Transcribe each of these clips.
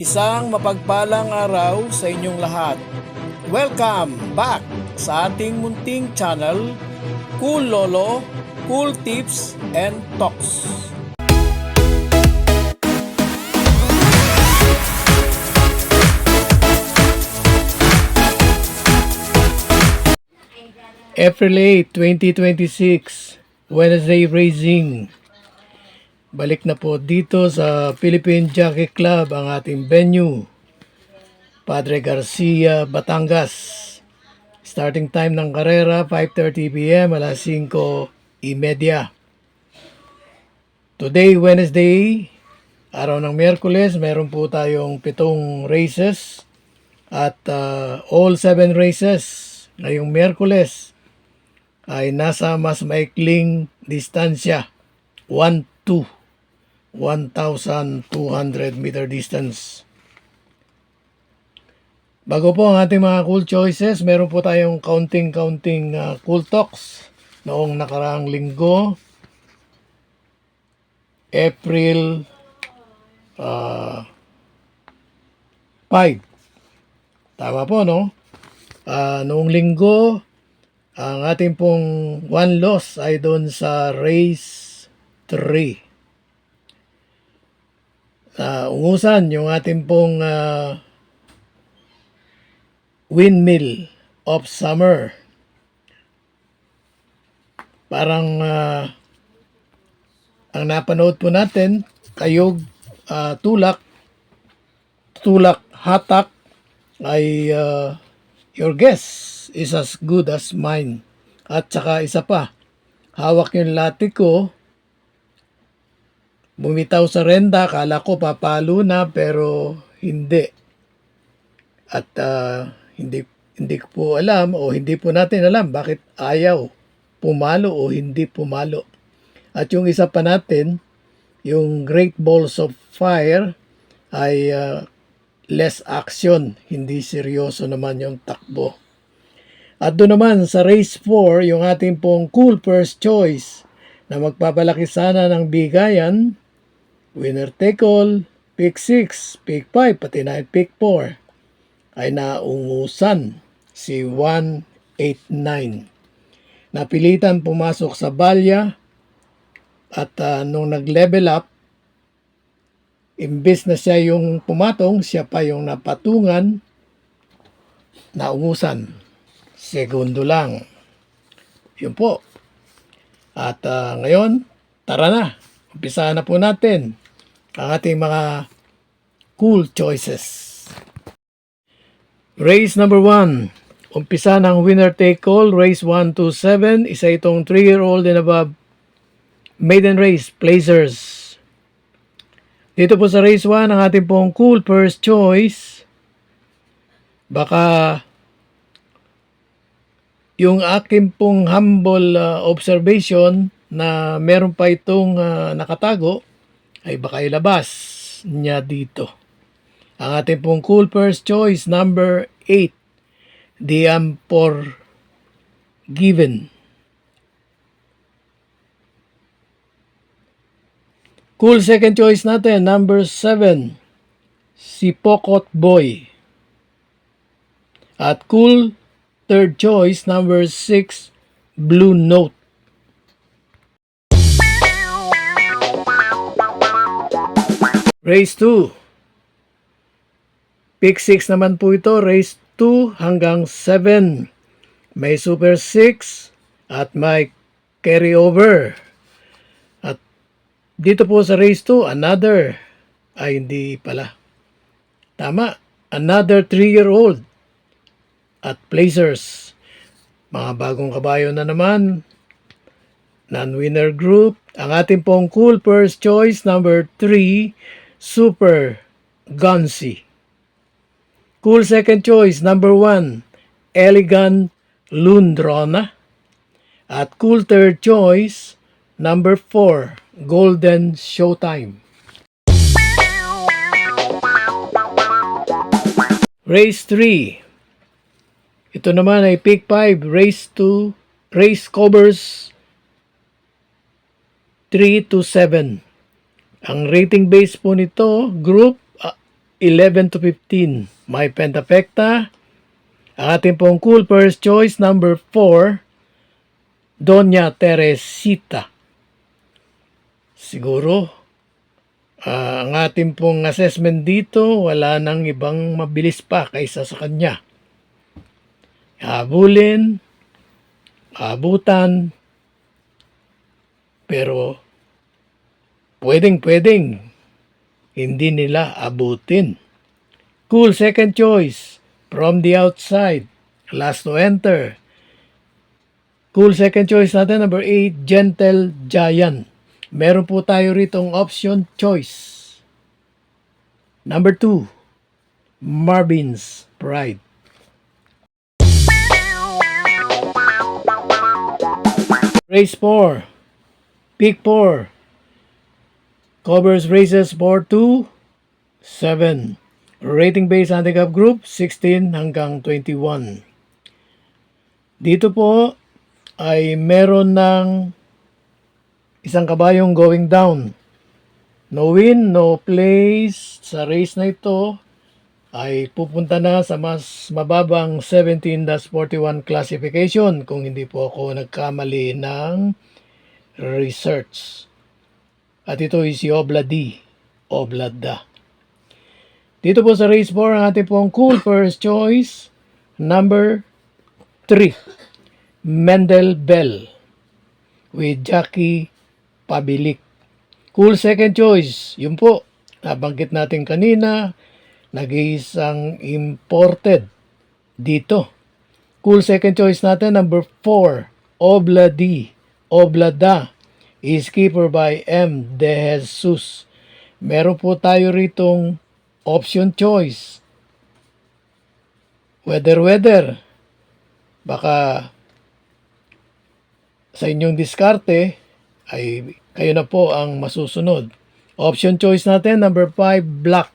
Isang mapagpalang araw sa inyong lahat. Welcome back sa ating munting channel, Cool Lolo, Cool Tips and Talks. April 8, 2026, Wednesday Raising. Balik na po dito sa Philippine Jockey Club ang ating venue. Padre Garcia, Batangas. Starting time ng karera, 5:30 p.m. alas 5:30. Today, Wednesday, araw ng Miyerkules, meron po tayong 7 races at all 7 races ngayong Miyerkules ay nasa mas maikling distansya, 1-2. 1,200 meter distance. Bago po ang ating mga cool choices, meron po tayong counting cool talks noong nakaraang linggo, April 5. Tama po, no? Noong linggo, ang ating pong one loss ay doon sa race 3. Ungusan yung ating pong Windmill of Summer. Parang ang napanood po natin, kayog, tulak, hatak ay your guess is as good as mine. At saka isa pa, hawak yung latiko, bumitaw sa renda, kala ko papalo na pero hindi. At hindi ko po alam o hindi po natin alam bakit ayaw pumalo o hindi pumalo. At yung isa pa natin, yung Great Balls of Fire ay less action, hindi seryoso naman yung takbo. At doon naman sa race 4, yung ating pong cool first choice na magpapalaki sana ng bigayan, winner take all, pick 6, pick 5, pati na pick 4 ay naungusan si 189. Napilitan pumasok sa balya at nung nag-level up, imbes na siya yung pumatong, siya pa yung napatungan, naungusan. Segundo lang. Yun po. At ngayon, tara na. Umpisahan na po natin ang ating mga cool choices. Race number 1. Umpisa ng winner take all. Race 1 to 7. Isa itong 3-year-old and above maiden race placers. Dito po sa race 1, ang ating pong cool first choice. Baka yung aking pong humble observation na meron pa itong nakatago ay baka ilabas niya dito. Ang ating pong cool first choice, number 8, The Unforgiven. Cool second choice natin, number 7, si Pokot Boy. At cool third choice, number 6, Blue Note. Race 2. Pick 6 naman po ito, race 2 hanggang 7. May Super 6 at may carryover. At dito po sa race 2, another, ay hindi pala. Tama, another 3-year-old at placers. Mga bagong kabayo na naman. Non-winner group. Ang ating pong cool first choice, number 3, Super Gunsy. Cool second choice, number 1, Elegant Lundrona. At cool third choice, number 4, Golden Showtime. Race 3. Ito naman ay pick 5, race 2, race covers 3 to 7. Ang rating base po nito, group 11 to 15, may Pentapecta. Ang ating pong cool first choice, number 4, Doña Teresita. Siguro, ang ating pong assessment dito, wala nang ibang mabilis pa kaysa sa kanya. Habulin, abutan, pero pwedeng hindi nila abutin. Cool second choice, From the Outside, Last to Enter. Cool second choice natin, number 8, Gentle Giant. Meron po tayo ritong option choice. Number 2, Marvin's Pride. Race 4, Pick 4. Covers races 4 to 7. Rating based handicap group 16 hanggang 21. Dito po ay meron ng isang kabayong going down. No win, no place sa race na ito ay pupunta na sa mas mababang 17-41 classification kung hindi po ako nagkamali ng research. At ito is si Obladi, Oblada. Dito po sa race 4, ang ating pong cool first choice, number 3, Mendel Bell with Jackie Pabilik. Cool second choice, yun po, nabanggit natin kanina, nag-iisang imported dito. Cool second choice natin, number 4, Obladi, Oblada, is keeper by M. De Jesus. Meron po tayo ritong option choice. Weather. Baka sa inyong diskarte ay kayo na po ang masusunod. Option choice natin, number 5, Black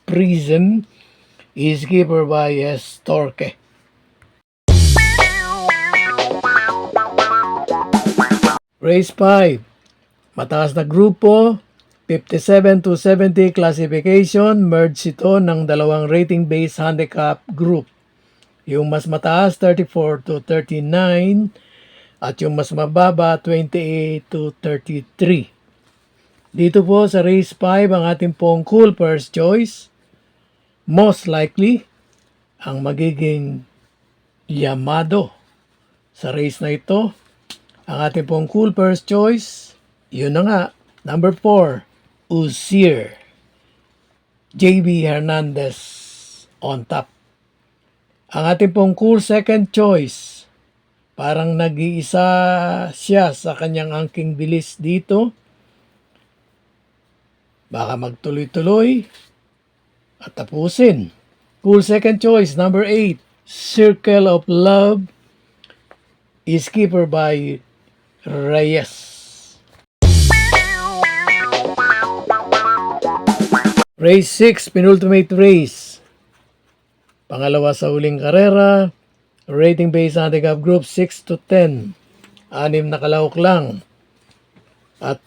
Prism, is keeper by S. Torque. Race 5, mataas na grupo, 57 to 70 classification, merge ito ng dalawang rating-based handicap group. Yung mas mataas, 34 to 39, at yung mas mababa, 28 to 33. Dito po sa race 5, ang ating pong cool first choice, most likely, ang magiging Yamado sa race na ito. Ang ating pong cool first choice, yun na nga, number 4, Uzir. JB Hernandez on top. Ang ating pong cool second choice, parang nag-iisa siya sa kanyang angking bilis dito. Baka magtuloy-tuloy at tapusin. Cool second choice, number 8, Circle of Love, is keeper by Reyes. Race 6, penultimate race. Pangalawa sa huling karera, rating based handicap group 6 to 10. 6 na kalahok lang. At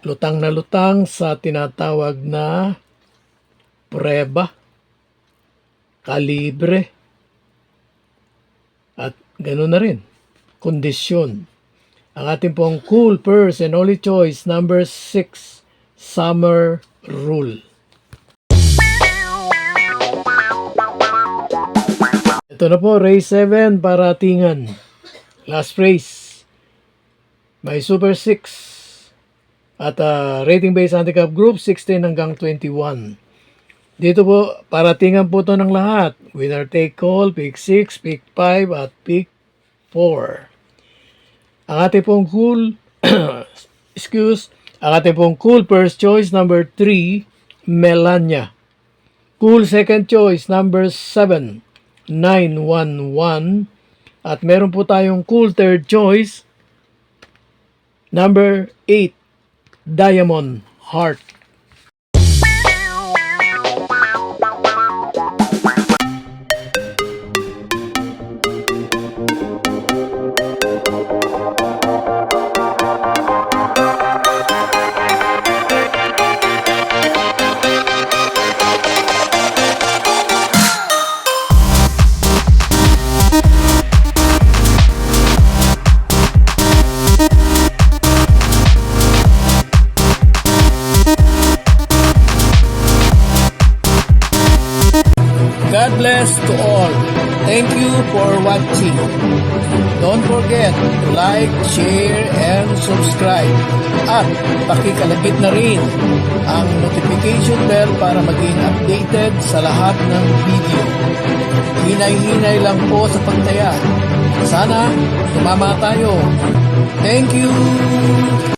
lutang na lutang sa tinatawag na preba, kalibre, at gano'n na rin, kondisyon. Ang ating pong cool first and only choice, number 6, Summer Rule. Ito na po, race 7, paratingan. Last race. May Super 6. At rating-based handicap group, 16 hanggang 21. Dito po, paratingan po ito ng lahat. Winner take all, pick 6, pick 5, at pick 4. Ang ating pong cool, ang ating pong cool first choice, number 3, Melania. Cool second choice, number 7, 911. At meron po tayong cool third choice, number 8, Diamond Heart. bless to all. Thank you for watching. Don't forget to like, share, and subscribe. At pakikalagit na rin ang notification bell para maging updated sa lahat ng video. Hinay-hinay lang po sa pagtaya. Sana tumama tayo. Thank you!